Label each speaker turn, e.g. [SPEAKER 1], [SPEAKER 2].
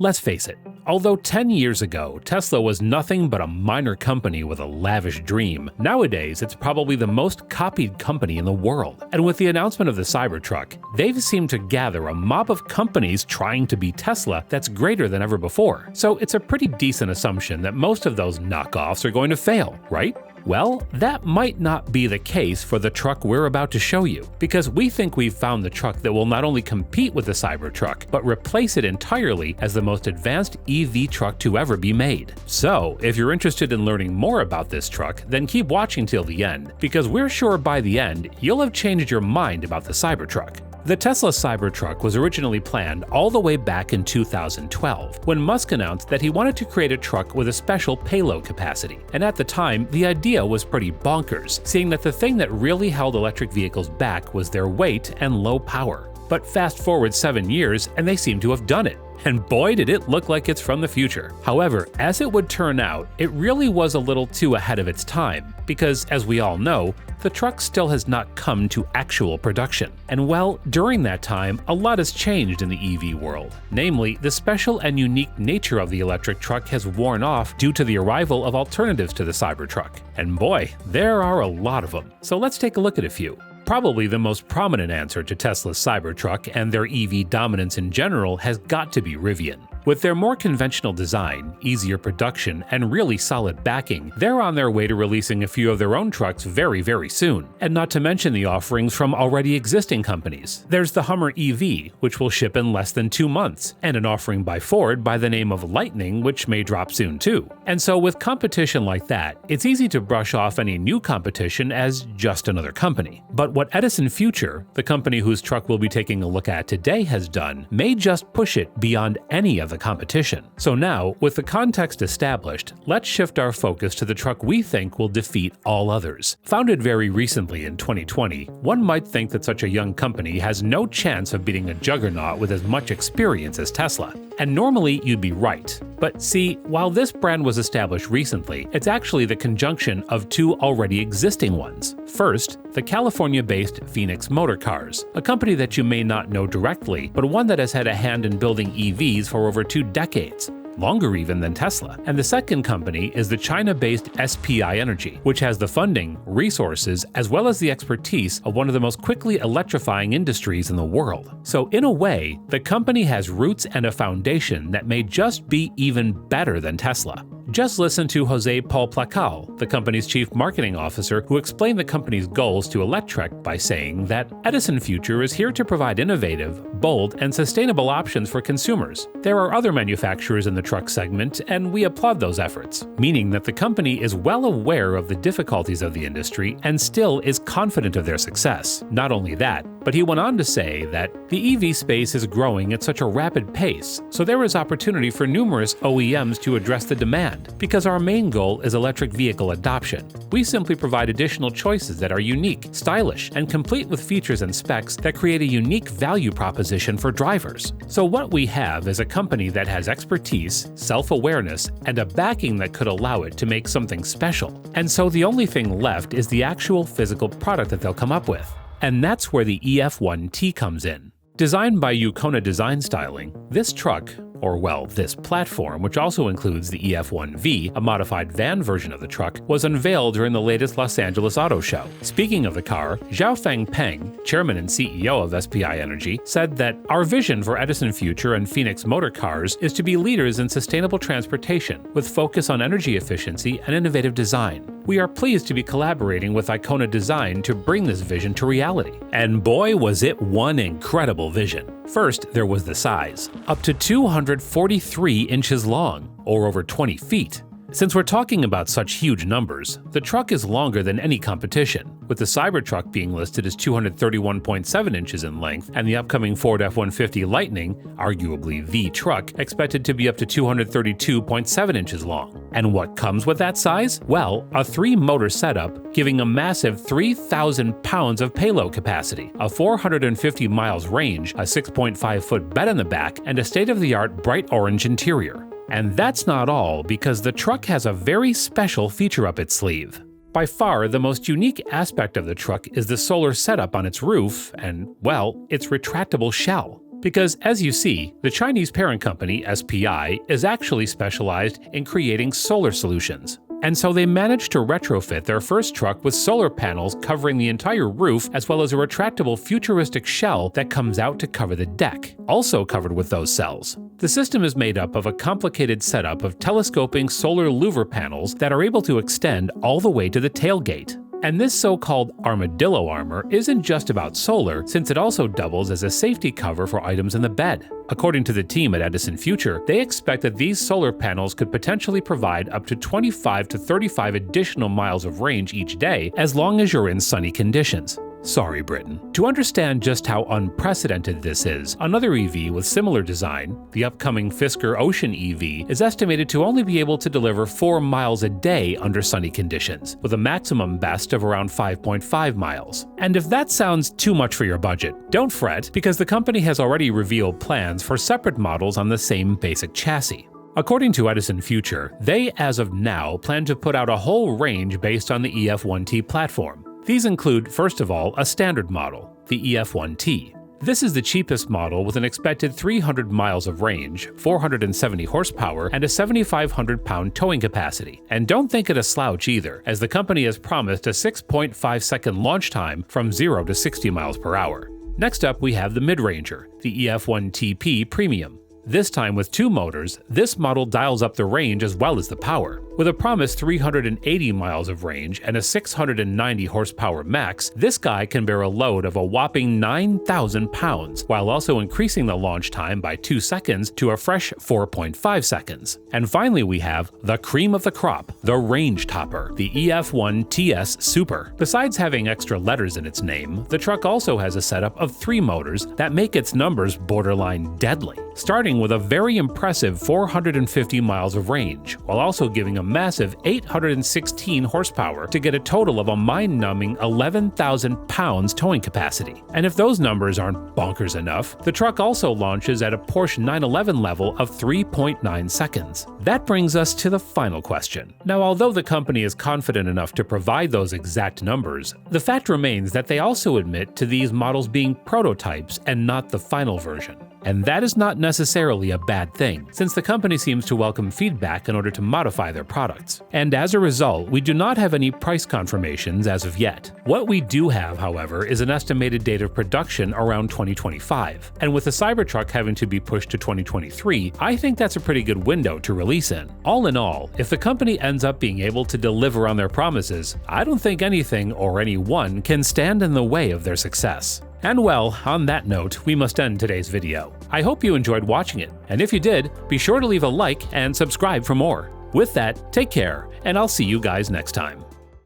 [SPEAKER 1] Let's face it, although 10 years ago Tesla was nothing but a minor company with a lavish dream, nowadays it's probably the most copied company in the world. And with the announcement of the Cybertruck, they've seemed to gather a mob of companies trying to beat Tesla that's greater than ever before. So it's a pretty decent assumption that most of those knockoffs are going to fail, right? Well, that might not be the case for the truck we're about to show you, because we think we've found the truck that will not only compete with the Cybertruck, but replace it entirely as the most advanced EV truck to ever be made. So, if you're interested in learning more about this truck, then keep watching till the end, because we're sure by the end you'll have changed your mind about the Cybertruck. The Tesla Cybertruck was originally planned all the way back in 2012, when Musk announced that he wanted to create a truck with a special payload capacity. And at the time, the idea was pretty bonkers, seeing that the thing that really held electric vehicles back was their weight and low power. But fast forward 7 years, and they seem to have done it. And boy, did it look like it's from the future. However, as it would turn out, it really was a little too ahead of its time, because as we all know, the truck still has not come to actual production. And well, during that time, a lot has changed in the EV world. Namely, the special and unique nature of the electric truck has worn off due to the arrival of alternatives to the Cybertruck. And boy, there are a lot of them. So let's take a look at a few. Probably the most prominent answer to Tesla's Cybertruck and their EV dominance in general has got to be Rivian. With their more conventional design, easier production, and really solid backing, they're on their way to releasing a few of their own trucks very soon. And not to mention the offerings from already existing companies. There's the Hummer EV, which will ship in less than 2 months, and an offering by Ford by the name of Lightning, which may drop soon too. And so with competition like that, it's easy to brush off any new competition as just another company. But what Edison Future, the company whose truck we'll be taking a look at today, has done, may just push it beyond any of the competition. So now, with the context established, let's shift our focus to the truck we think will defeat all others. Founded very recently in 2020, one might think that such a young company has no chance of beating a juggernaut with as much experience as Tesla. And normally you'd be right. But see, while this brand was established recently, it's actually the conjunction of two already existing ones. First, the California-based Phoenix Motor Cars, a company that you may not know directly, but one that has had a hand in building EVs for over 2 decades. Longer even than Tesla. And the second company is the China-based SPI Energy, which has the funding, resources, as well as the expertise of one of the most quickly electrifying industries in the world. So in a way, the company has roots and a foundation that may just be even better than Tesla. Just listen to Jose Paul Placal, the company's chief marketing officer, who explained the company's goals to Electrek by saying that Edison Future is here to provide innovative, bold, and sustainable options for consumers. There are other manufacturers in the truck segment, and we applaud those efforts, meaning that the company is well aware of the difficulties of the industry and still is confident of their success. Not only that, but he went on to say that the EV space is growing at such a rapid pace, so there is opportunity for numerous OEMs to address the demand. Because our main goal is electric vehicle adoption. We simply provide additional choices that are unique, stylish, and complete with features and specs that create a unique value proposition for drivers. So what we have is a company that has expertise, self-awareness, and a backing that could allow it to make something special. And so the only thing left is the actual physical product that they'll come up with. And that's where the EF1T comes in. Designed by Yukona Design Styling, this truck, or well, this platform, which also includes the EF1V, a modified van version of the truck, was unveiled during the latest Los Angeles Auto Show. Speaking of the car, Xiaofeng Peng, chairman and CEO of SPI Energy, said that our vision for Edison Future and Phoenix Motor Cars is to be leaders in sustainable transportation, with focus on energy efficiency and innovative design. We are pleased to be collaborating with Icona Design to bring this vision to reality. And boy, was it one incredible vision. First, there was the size, up to 243 inches long, or over 20 feet. Since we're talking about such huge numbers, the truck is longer than any competition, with the Cybertruck being listed as 231.7 inches in length and the upcoming Ford F-150 Lightning, arguably the truck, expected to be up to 232.7 inches long. And what comes with that size? Well, a 3-motor setup giving a massive 3,000 pounds of payload capacity, a 450 miles range, a 6.5-foot bed in the back, and a state-of-the-art bright orange interior. And that's not all, because the truck has a very special feature up its sleeve. By far, the most unique aspect of the truck is the solar setup on its roof and, well, its retractable shell. Because, as you see, the Chinese parent company, SPI, is actually specialized in creating solar solutions. And so they managed to retrofit their first truck with solar panels covering the entire roof, as well as a retractable futuristic shell that comes out to cover the deck, also covered with those cells. The system is made up of a complicated setup of telescoping solar louver panels that are able to extend all the way to the tailgate. And this so-called armadillo armor isn't just about solar, since it also doubles as a safety cover for items in the bed. According to the team at Edison Future, they expect that these solar panels could potentially provide up to 25 to 35 additional miles of range each day, as long as you're in sunny conditions. Sorry, Britain. To understand just how unprecedented this is, another EV with similar design, the upcoming Fisker Ocean EV, is estimated to only be able to deliver 4 miles a day under sunny conditions, with a maximum best of around 5.5 miles. And if that sounds too much for your budget, don't fret, because the company has already revealed plans for separate models on the same basic chassis. According to Edison Future, they, as of now, plan to put out a whole range based on the EF1T platform. These include, first of all, a standard model, the EF1T. This is the cheapest model with an expected 300 miles of range, 470 horsepower, and a 7,500-pound towing capacity. And don't think it a slouch either, as the company has promised a 6.5-second launch time from 0 to 60 miles per hour. Next up, we have the mid-ranger, the EF1TP Premium. This time with 2 motors, this model dials up the range as well as the power. With a promised 380 miles of range and a 690 horsepower max, this guy can bear a load of a whopping 9,000 pounds, while also increasing the launch time by 2 seconds to a fresh 4.5 seconds. And finally we have the cream of the crop, the range topper, the EF1TS Super. Besides having extra letters in its name, the truck also has a setup of 3 motors that make its numbers borderline deadly, starting with a very impressive 450 miles of range, while also giving a massive 816 horsepower to get a total of a mind-numbing 11,000 pounds towing capacity. And if those numbers aren't bonkers enough, the truck also launches at a Porsche 911 level of 3.9 seconds. That brings us to the final question. Now, although the company is confident enough to provide those exact numbers, the fact remains that they also admit to these models being prototypes and not the final version. And that is not necessarily a bad thing, since the company seems to welcome feedback in order to modify their products. And as a result, we do not have any price confirmations as of yet. What we do have, however, is an estimated date of production around 2025. And with the Cybertruck having to be pushed to 2023, I think that's a pretty good window to release in. All in all, if the company ends up being able to deliver on their promises, I don't think anything or anyone can stand in the way of their success. And well, on that note, we must end today's video. I hope you enjoyed watching it, and if you did, be sure to leave a like and subscribe for more. With that, take care, and I'll see you guys next time.